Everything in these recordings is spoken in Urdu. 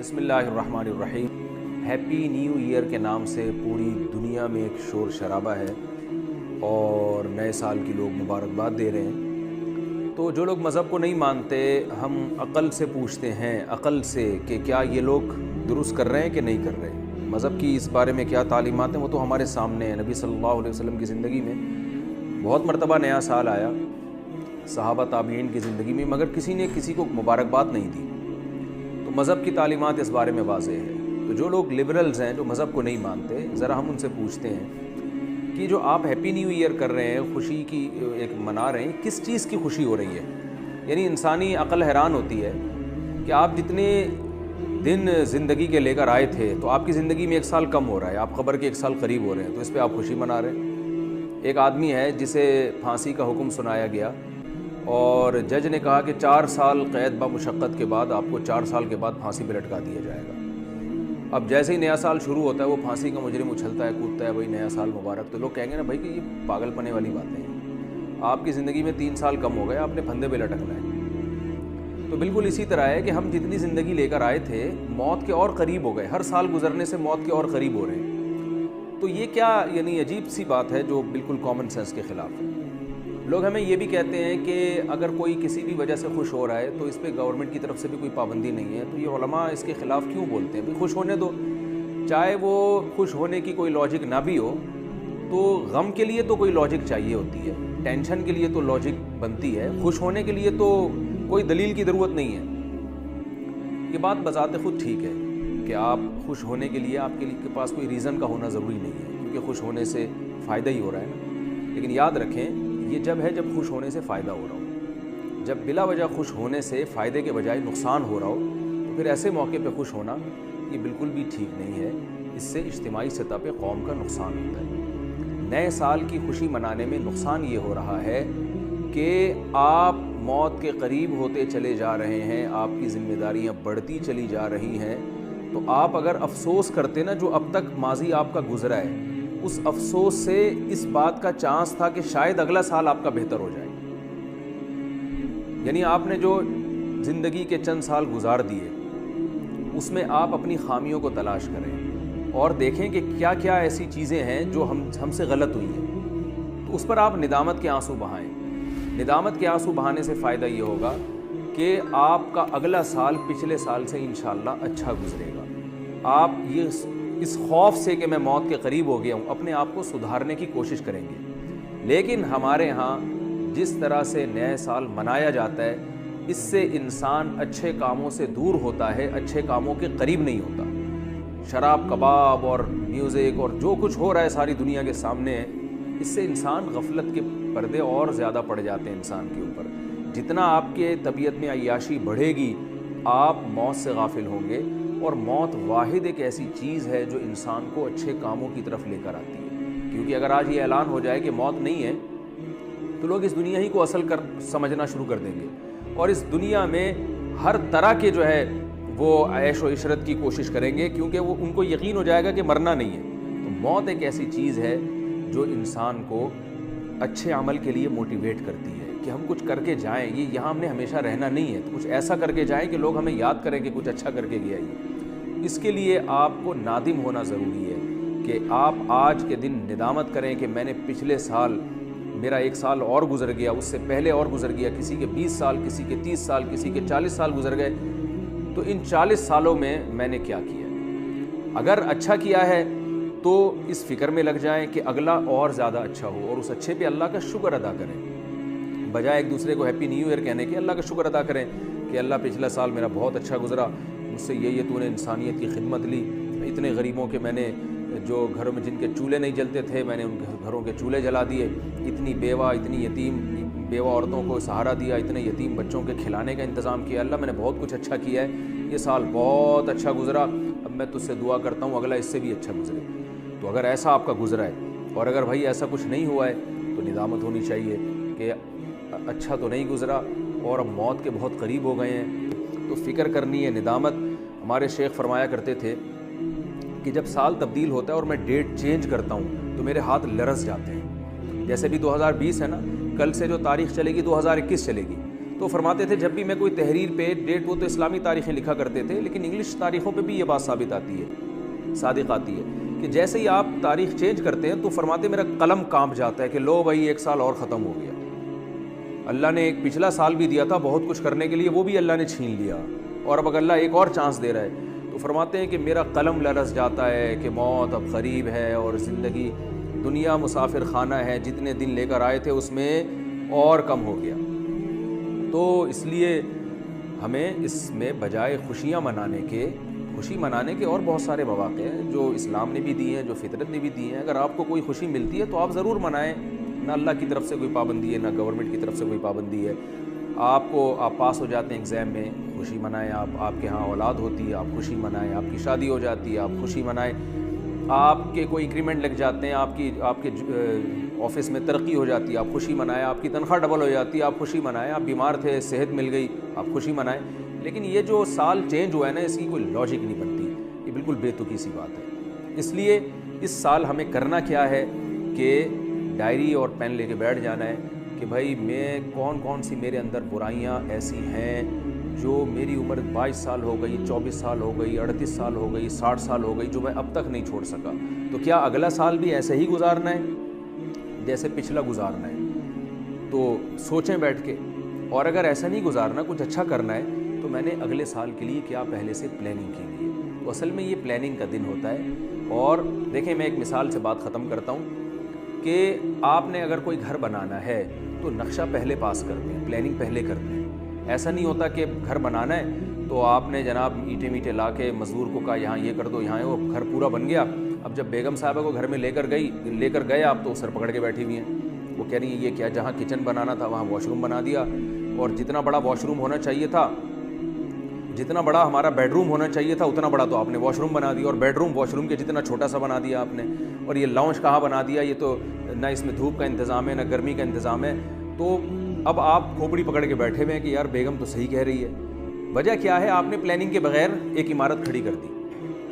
بسم اللہ الرحمن الرحیم۔ ہیپی نیو ایئر کے نام سے پوری دنیا میں ایک شور شرابہ ہے اور نئے سال کی لوگ مبارکباد دے رہے ہیں۔ تو جو لوگ مذہب کو نہیں مانتے، ہم عقل سے پوچھتے ہیں، عقل سے، کہ کیا یہ لوگ درست کر رہے ہیں کہ نہیں کر رہے ہیں۔ مذہب کی اس بارے میں کیا تعلیمات ہیں وہ تو ہمارے سامنے ہیں۔ نبی صلی اللہ علیہ وسلم کی زندگی میں بہت مرتبہ نیا سال آیا، صحابہ تابعین کی زندگی میں، مگر کسی نے کسی کو مبارکباد نہیں دی۔ تو مذہب کی تعلیمات اس بارے میں واضح ہے۔ تو جو لوگ لبرلز ہیں، جو مذہب کو نہیں مانتے، ذرا ہم ان سے پوچھتے ہیں کہ جو آپ ہیپی نیو ایئر کر رہے ہیں، خوشی کی ایک منا رہے ہیں، کس چیز کی خوشی ہو رہی ہے؟ یعنی انسانی عقل حیران ہوتی ہے کہ آپ جتنے دن زندگی کے لے کر آئے تھے تو آپ کی زندگی میں 1 سال کم ہو رہا ہے، آپ قبر کے 1 سال قریب ہو رہے ہیں، تو اس پہ آپ خوشی منا رہے ہیں۔ ایک آدمی ہے جسے پھانسی کا حکم سنایا گیا اور جج نے کہا کہ 4 سال قید بمشقت کے بعد آپ کو 4 سال کے بعد پھانسی پہ لٹکا دیا جائے گا۔ اب جیسے ہی نیا سال شروع ہوتا ہے، وہ پھانسی کا مجرم اچھلتا ہے، کودتا ہے، بھائی نیا سال مبارک، تو لوگ کہیں گے نا بھائی کہ یہ پاگل پنے والی باتیں ہیں، آپ کی زندگی میں 3 سال کم ہو گئے، آپ نے پھندے پہ لٹکنا ہے۔ تو بالکل اسی طرح ہے کہ ہم جتنی زندگی لے کر آئے تھے، موت کے اور قریب ہو گئے، ہر سال گزرنے سے موت کے اور قریب ہو رہے ہیں۔ تو یہ کیا یعنی عجیب سی بات ہے جو بالکل کامن سینس کے خلاف ہے۔ لوگ ہمیں یہ بھی کہتے ہیں کہ اگر کوئی کسی بھی وجہ سے خوش ہو رہا ہے تو اس پہ گورنمنٹ کی طرف سے بھی کوئی پابندی نہیں ہے، تو یہ علماء اس کے خلاف کیوں بولتے ہیں؟ بھی خوش ہونے دو، چاہے وہ خوش ہونے کی کوئی لاجک نہ بھی ہو، تو غم کے لیے تو کوئی لاجک چاہیے ہوتی ہے، ٹینشن کے لیے تو لاجک بنتی ہے، خوش ہونے کے لیے تو کوئی دلیل کی ضرورت نہیں ہے۔ یہ بات بذات خود ٹھیک ہے کہ آپ خوش ہونے کے لیے آپ کے پاس کوئی ریزن کا ہونا ضروری نہیں ہے، کیونکہ خوش ہونے سے فائدہ ہی ہو رہا ہے نا۔ لیکن یاد رکھیں، یہ جب ہے جب خوش ہونے سے فائدہ ہو رہا ہو، جب بلا وجہ خوش ہونے سے فائدے کے بجائے نقصان ہو رہا ہو، تو پھر ایسے موقع پہ خوش ہونا یہ بالکل بھی ٹھیک نہیں ہے۔ اس سے اجتماعی سطح پہ قوم کا نقصان ہوتا ہے۔ نئے سال کی خوشی منانے میں نقصان یہ ہو رہا ہے کہ آپ موت کے قریب ہوتے چلے جا رہے ہیں، آپ کی ذمہ داریاں بڑھتی چلی جا رہی ہیں، تو آپ اگر افسوس کرتے نا جو اب تک ماضی آپ کا گزرا ہے، اس افسوس سے اس بات کا چانس تھا کہ شاید اگلا سال آپ کا بہتر ہو جائے۔ یعنی آپ نے جو زندگی کے چند سال گزار دیے، اس میں آپ اپنی خامیوں کو تلاش کریں اور دیکھیں کہ کیا کیا ایسی چیزیں ہیں جو ہم سے غلط ہوئی ہیں، تو اس پر آپ ندامت کے آنسو بہائیں۔ ندامت کے آنسو بہانے سے فائدہ یہ ہوگا کہ آپ کا اگلا سال پچھلے سال سے انشاءاللہ اچھا گزرے گا۔ آپ اس خوف سے کہ میں موت کے قریب ہو گیا ہوں، اپنے آپ کو سدھارنے کی کوشش کریں گے۔ لیکن ہمارے ہاں جس طرح سے نئے سال منایا جاتا ہے، اس سے انسان اچھے کاموں سے دور ہوتا ہے، اچھے کاموں کے قریب نہیں ہوتا۔ شراب، کباب اور میوزک اور جو کچھ ہو رہا ہے ساری دنیا کے سامنے ہے، اس سے انسان غفلت کے پردے اور زیادہ پڑ جاتے ہیں انسان کے اوپر۔ جتنا آپ کے طبیعت میں عیاشی بڑھے گی، آپ موت سے غافل ہوں گے، اور موت واحد ایک ایسی چیز ہے جو انسان کو اچھے کاموں کی طرف لے کر آتی ہے۔ کیونکہ اگر آج یہ اعلان ہو جائے کہ موت نہیں ہے، تو لوگ اس دنیا ہی کو اصل سمجھنا شروع کر دیں گے، اور اس دنیا میں ہر طرح کے جو ہے وہ عیش و عشرت کی کوشش کریں گے، کیونکہ وہ ان کو یقین ہو جائے گا کہ مرنا نہیں ہے۔ تو موت ایک ایسی چیز ہے جو انسان کو اچھے عمل کے لیے موٹیویٹ کرتی ہے کہ ہم کچھ کر کے جائیں، یہاں ہم نے ہمیشہ رہنا نہیں ہے، تو کچھ ایسا کر کے جائیں کہ لوگ ہمیں یاد کریں کہ کچھ اچھا کر کے گیا یہ۔ اس کے لیے آپ کو نادم ہونا ضروری ہے کہ آپ آج کے دن ندامت کریں کہ میں نے پچھلے سال، میرا 1 سال اور گزر گیا، اس سے پہلے اور گزر گیا، کسی کے 20 سال، کسی کے 30 سال، کسی کے 40 سال گزر گئے، تو ان 40 سالوں میں نے کیا کیا۔ اگر اچھا کیا ہے تو اس فکر میں لگ جائیں کہ اگلا اور زیادہ اچھا ہو، اور اس اچھے پہ اللہ کا شکر ادا کریں، بجائے ایک دوسرے کو ہیپی نیو ایئر کہنے کے اللہ کا شکر ادا کریں کہ اللہ پچھلا سال میرا بہت اچھا گزرا، مجھ سے یہ تو نے انسانیت کی خدمت لی، اتنے غریبوں کے میں نے، جو گھروں میں جن کے چولہے نہیں جلتے تھے، میں نے ان گھروں کے چولہے جلا دیے، اتنی بیوہ، اتنی یتیم بیوہ عورتوں کو سہارا دیا، اتنے یتیم بچوں کے کھلانے کا انتظام کیا، اللہ میں نے بہت کچھ اچھا کیا ہے، یہ سال بہت اچھا گزرا، اب میں تجھ سے دعا کرتا ہوں اگلا اس سے بھی اچھا گزرے۔ تو اگر ایسا آپ کا گزرا ہے، اور اگر بھائی ایسا کچھ نہیں ہوا ہے، تو ندامت ہونی چاہیے کہ اچھا تو نہیں گزرا اور اب موت کے بہت قریب ہو گئے ہیں، تو فکر کرنی ہے، ندامت۔ ہمارے شیخ فرمایا کرتے تھے کہ جب سال تبدیل ہوتا ہے اور میں ڈیٹ چینج کرتا ہوں تو میرے ہاتھ لرز جاتے ہیں۔ جیسے بھی 2020 ہے نا، کل سے جو تاریخ چلے گی 2021 چلے گی، تو فرماتے تھے جب بھی میں کوئی تحریر پہ ڈیٹ، وہ تو اسلامی تاریخیں لکھا کرتے تھے، لیکن انگلش تاریخوں پہ بھی یہ بات ثابت آتی ہے، صادق آتی ہے کہ جیسے ہی آپ تاریخ چینج کرتے ہیں تو فرماتے میرا قلم کانپ جاتا ہے کہ لو بھائی 1 سال اور ختم ہو گیا، اللہ نے ایک پچھلا سال بھی دیا تھا بہت کچھ کرنے کے لیے، وہ بھی اللہ نے چھین لیا، اور اب اگر اللہ ایک اور چانس دے رہا ہے تو فرماتے ہیں کہ میرا قلم لرز جاتا ہے کہ موت اب قریب ہے، اور زندگی دنیا مسافر خانہ ہے، جتنے دن لے کر آئے تھے اس میں اور کم ہو گیا۔ تو اس لیے ہمیں اس میں بجائے خوشی منانے کے اور بہت سارے مواقع ہیں جو اسلام نے بھی دیے ہیں، جو فطرت نے بھی دی ہیں۔ اگر آپ کو کوئی خوشی ملتی ہے تو آپ ضرور منائیں، نہ اللہ کی طرف سے کوئی پابندی ہے، نہ گورنمنٹ کی طرف سے کوئی پابندی ہے۔ آپ پاس ہو جاتے ہیں ایگزام میں، خوشی منائیں، آپ کے ہاں اولاد ہوتی ہے، آپ خوشی منائیں، آپ کی شادی ہو جاتی ہے، آپ خوشی منائیں، آپ کے کوئی انکریمنٹ لگ جاتے ہیں، آپ کے آفس میں ترقی ہو جاتی ہے، آپ خوشی منائیں، آپ کی تنخواہ ڈبل ہو جاتی ہے، آپ خوشی منائیں، آپ بیمار تھے صحت مل گئی، آپ خوشی منائیں۔ لیکن یہ جو سال چینج ہوا ہے نا، اس کی کوئی لاجک نہیں بنتی، یہ بالکل بے تکی سی بات ہے۔ اس لیے اس سال ہمیں کرنا کیا ہے کہ ڈائری اور پین لے کے بیٹھ جانا ہے کہ بھائی میں کون سی میرے اندر برائیاں ایسی ہیں جو میری عمر 22 سال ہو گئی، 24 سال ہو گئی، 38 سال ہو گئی، 60 سال ہو گئی، جو میں اب تک نہیں چھوڑ سکا، تو کیا اگلا سال بھی ایسے ہی گزارنا ہے جیسے پچھلا گزارنا ہے؟ تو سوچیں بیٹھ کے، اور اگر ایسا نہیں گزارنا، کچھ اچھا کرنا ہے، تو میں نے اگلے سال کے لیے کیا پہلے سے پلاننگ کی ہوئی ہے۔ تو اصل میں یہ پلاننگ کا دن ہوتا ہے۔ اور دیکھیں میں ایک مثال سے بات ختم کرتا ہوں کہ آپ نے اگر کوئی گھر بنانا ہے تو نقشہ پہلے پاس کرتے ہیں، پلاننگ پہلے کرتے ہیں۔ ایسا نہیں ہوتا کہ گھر بنانا ہے تو آپ نے جناب اینٹیں لا کے مزدور کو کہا یہاں یہ کر دو، یہاں وہ گھر پورا بن گیا۔ اب جب بیگم صاحبہ کو گھر میں لے کر گئے آپ، تو سر پکڑ کے بیٹھی ہوئی ہیں، وہ کہہ رہی ہیں یہ کیا، جہاں کچن بنانا تھا وہاں واش روم بنا دیا، اور جتنا بڑا واش روم ہونا چاہیے تھا، جتنا بڑا ہمارا بیڈ روم ہونا چاہیے تھا اتنا بڑا تو آپ نے واش روم بنا دیا، اور بیڈ روم واش روم کے جتنا چھوٹا سا بنا دیا آپ نے، اور یہ لاؤنج کہاں بنا دیا، یہ تو نہ اس میں دھوپ کا انتظام ہے نہ گرمی کا انتظام ہے۔ تو اب آپ کھوپڑی پکڑ کے بیٹھے ہوئے ہیں کہ یار بیگم تو صحیح کہہ رہی ہے۔ وجہ کیا ہے؟ آپ نے پلاننگ کے بغیر ایک عمارت کھڑی کر دی۔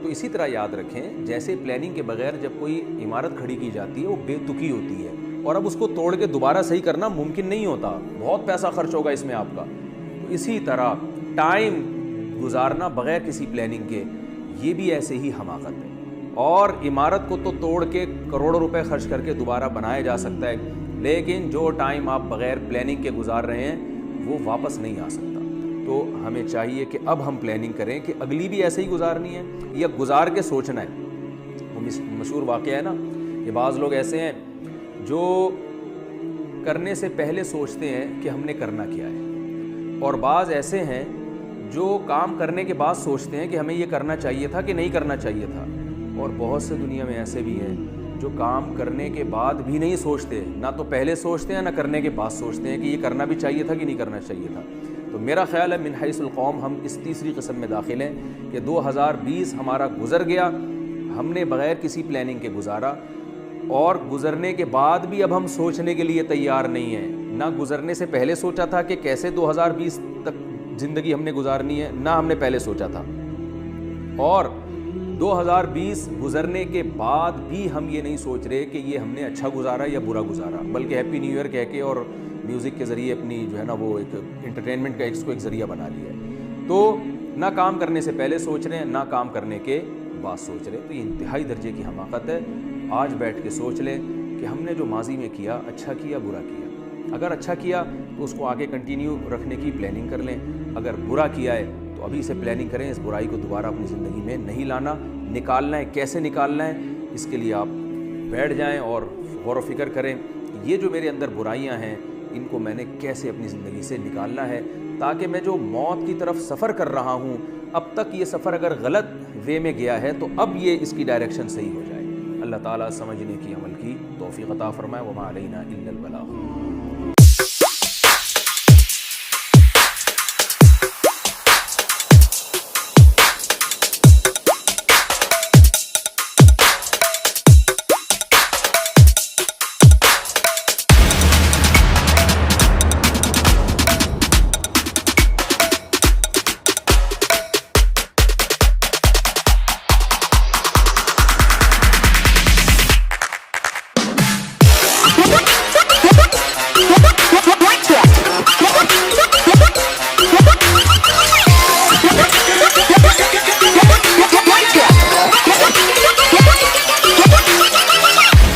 تو اسی طرح یاد رکھیں، جیسے پلاننگ کے بغیر جب کوئی عمارت کھڑی کی جاتی ہے وہ بے تکی ہوتی ہے، اور اب اس کو توڑ کے دوبارہ صحیح کرنا ممکن نہیں ہوتا، بہت پیسہ خرچ ہوگا اس میں آپ کا۔ تو اسی طرح ٹائم گزارنا بغیر کسی پلاننگ کے، یہ بھی ایسے ہی حماقت ہے۔ اور عمارت کو تو توڑ کے کروڑوں روپے خرچ کر کے دوبارہ بنایا جا سکتا ہے، لیکن جو ٹائم آپ بغیر پلاننگ کے گزار رہے ہیں وہ واپس نہیں آ سکتا۔ تو ہمیں چاہیے کہ اب ہم پلاننگ کریں کہ اگلی بھی ایسے ہی گزارنی ہے یا گزار کے سوچنا ہے۔ وہ مشہور واقعہ ہے نا، یہ بعض لوگ ایسے ہیں جو کرنے سے پہلے سوچتے ہیں کہ ہم نے کرنا کیا ہے، اور بعض ایسے ہیں جو کام کرنے کے بعد سوچتے ہیں کہ ہمیں یہ کرنا چاہیے تھا کہ نہیں کرنا چاہیے تھا، اور بہت سے دنیا میں ایسے بھی ہیں جو کام کرنے کے بعد بھی نہیں سوچتے، نہ تو پہلے سوچتے ہیں نہ کرنے کے بعد سوچتے ہیں کہ یہ کرنا بھی چاہیے تھا کہ نہیں کرنا چاہیے تھا۔ تو میرا خیال ہے من حیث القوم ہم اس تیسری قسم میں داخل ہیں کہ 2020 ہمارا گزر گیا، ہم نے بغیر کسی پلاننگ کے گزارا، اور گزرنے کے بعد بھی اب ہم سوچنے کے لیے تیار نہیں ہیں۔ نہ گزرنے سے پہلے سوچا تھا کہ کیسے 2020 تک زندگی ہم نے گزارنی ہے، نہ ہم نے پہلے سوچا تھا، اور 2020 گزرنے کے بعد بھی ہم یہ نہیں سوچ رہے کہ یہ ہم نے اچھا گزارا یا برا گزارا، بلکہ ہیپی نیو ایئر کہہ کے اور میوزک کے ذریعے اپنی جو ہے نا وہ ایک انٹرٹینمنٹ کا اس کو ایک ذریعہ بنا لیا ہے۔ تو نہ کام کرنے سے پہلے سوچ رہے ہیں، نہ کام کرنے کے بعد سوچ رہے ہیں، تو یہ انتہائی درجے کی حماقت ہے۔ آج بیٹھ کے سوچ لیں کہ ہم نے جو ماضی میں کیا اچھا کیا برا کیا۔ اگر اچھا کیا تو اس کو آگے کنٹینیو رکھنے کی پلاننگ کر لیں، اگر برا کیا ہے تو ابھی سے پلاننگ کریں، اس برائی کو دوبارہ اپنی زندگی میں نہیں لانا، نکالنا ہے۔ کیسے نکالنا ہے اس کے لیے آپ بیٹھ جائیں اور غور و فکر کریں، یہ جو میرے اندر برائیاں ہیں ان کو میں نے کیسے اپنی زندگی سے نکالنا ہے، تاکہ میں جو موت کی طرف سفر کر رہا ہوں، اب تک یہ سفر اگر غلط وے میں گیا ہے تو اب یہ اس کی ڈائریکشن صحیح ہو جائے۔ اللہ تعالیٰ سمجھنے کی، عمل کی توفیق عطا فرمائے۔ وما علینا الا البلاغ۔